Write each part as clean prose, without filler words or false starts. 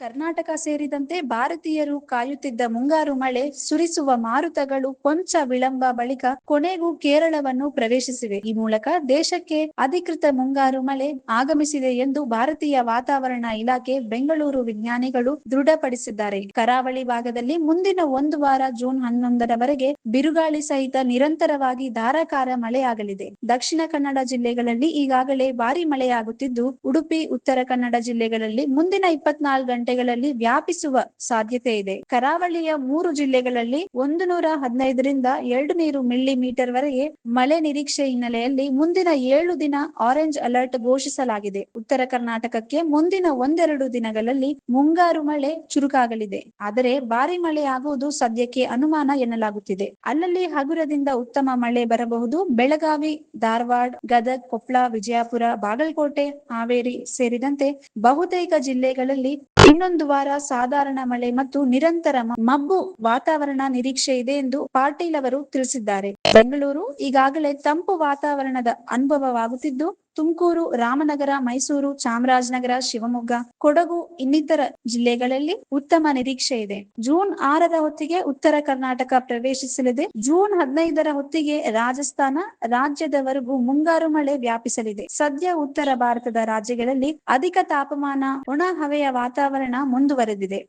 ಕರ್ನಾಟಕ ಸೇರಿದಂತೆ ಭಾರತೀಯರು ಕಾಯುತ್ತಿದ್ದ ಮುಂಗಾರು ಮಳೆ ಸುರಿಸುವ ಮಾರುತಗಳು ಕೊಂಚ ವಿಳಂಬ ಬಳಿಕ ಕೊನೆಗೂ ಕೇರಳವನ್ನು ಪ್ರವೇಶಿಸಿವೆ. ಈ ಮೂಲಕ ದೇಶಕ್ಕೆ ಅಧಿಕೃತ ಮುಂಗಾರು ಮಳೆ ಆಗಮಿಸಿದೆ ಎಂದು ಭಾರತೀಯ ವಾತಾವರಣ ಇಲಾಖೆ ಬೆಂಗಳೂರು ವಿಜ್ಞಾನಿಗಳು ದೃಢಪಡಿಸಿದ್ದಾರೆ. ಕರಾವಳಿ ಭಾಗದಲ್ಲಿ ಮುಂದಿನ ಒಂದು ವಾರ ಜೂನ್ 11ರವರೆಗೆ ಬಿರುಗಾಳಿ ಸಹಿತ ನಿರಂತರವಾಗಿ ಧಾರಾಕಾರ ಮಳೆಯಾಗಲಿದೆ. ದಕ್ಷಿಣ ಕನ್ನಡ ಜಿಲ್ಲೆಗಳಲ್ಲಿ ಈಗಾಗಲೇ ಭಾರಿ ಮಳೆಯಾಗುತ್ತಿದ್ದು, ಉಡುಪಿ, ಉತ್ತರ ಕನ್ನಡ ಜಿಲ್ಲೆಗಳಲ್ಲಿ ಮುಂದಿನ 24 ಗಂಟೆಗಳಲ್ಲಿ ವ್ಯಾಪಿಸುವ ಸಾಧ್ಯತೆ ಇದೆ. ಕರಾವಳಿಯ 3 ಜಿಲ್ಲೆಗಳಲ್ಲಿ 115 ರಿಂದ 200 ಮಿಲಿಮೀಟರ್ ವರೆಗೆ ಮಳೆ ನಿರೀಕ್ಷೆ ಹಿನ್ನೆಲೆಯಲ್ಲಿ ಮುಂದಿನ 7 ದಿನ ಆರೆಂಜ್ ಅಲರ್ಟ್ ಘೋಷಿಸಲಾಗಿದೆ. ಉತ್ತರ ಕರ್ನಾಟಕಕ್ಕೆ ಮುಂದಿನ 1-2 ದಿನಗಳಲ್ಲಿ ಮುಂಗಾರು ಮಳೆ ಚುರುಕಾಗಲಿದೆ. ಆದರೆ ಭಾರಿ ಮಳೆ ಆಗುವುದು ಸದ್ಯಕ್ಕೆ ಅನುಮಾನ ಎನ್ನಲಾಗುತ್ತಿದೆ. ಅಲ್ಲಲ್ಲಿ ಹಗುರದಿಂದ ಉತ್ತಮ ಮಳೆ ಬರಬಹುದು. ಬೆಳಗಾವಿ, ಧಾರವಾಡ, ಗದಗ, ಕೊಪ್ಪಳ, ವಿಜಯಪುರ, ಬಾಗಲಕೋಟೆ, ಹಾವೇರಿ ಸೇರಿದಂತೆ ಬಹುತೇಕ ಜಿಲ್ಲೆಗಳಲ್ಲಿ ಇನ್ನೊಂದು ವಾರ ಸಾಧಾರಣ ಮಳೆ ಮತ್ತು ನಿರಂತರ ಮಬ್ಬು ವಾತಾವರಣ ನಿರೀಕ್ಷೆ ಇದೆ ಎಂದು ಪಾಟೀಲ್ ಅವರು ತಿಳಿಸಿದ್ದಾರೆ. ಬೆಂಗಳೂರು ಈಗಾಗಲೇ ತಂಪು ವಾತಾವರಣದ ಅನುಭವವಾಗುತ್ತಿದ್ದು, ತುಮಕೂರು, ರಾಮನಗರ, ಮೈಸೂರು, ಚಾಮರಾಜನಗರ, ಶಿವಮೊಗ್ಗ, ಕೊಡಗು ಇನ್ನಿತರ ಜಿಲ್ಲೆಗಳಲ್ಲಿ ಉತ್ತಮ ನಿರೀಕ್ಷೆ ಇದೆ. ಜೂನ್ 6ರ ಹೊತ್ತಿಗೆ ಉತ್ತರ ಕರ್ನಾಟಕ ಪ್ರವೇಶಿಸಲಿದೆ. ಜೂನ್ 15ರ ಹೊತ್ತಿಗೆ ರಾಜಸ್ಥಾನ ರಾಜ್ಯದವರೆಗೂ ಮುಂಗಾರು ಮಳೆ ವ್ಯಾಪಿಸಲಿದೆ. ಸದ್ಯ ಉತ್ತರ ಭಾರತದ ರಾಜ್ಯಗಳಲ್ಲಿ ಅಧಿಕ ತಾಪಮಾನ, ಒಣ ಹವೆಯ ವಾತಾವರಣ ಮುಂದುವರೆದಿದೆ.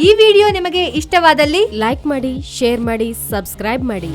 ಈ ವಿಡಿಯೋ ನಿಮಗೆ ಇಷ್ಟವಾದಲ್ಲಿ ಲೈಕ್ ಮಾಡಿ, ಶೇರ್ ಮಾಡಿ, ಸಬ್ಸ್ಕ್ರೈಬ್ ಮಾಡಿ.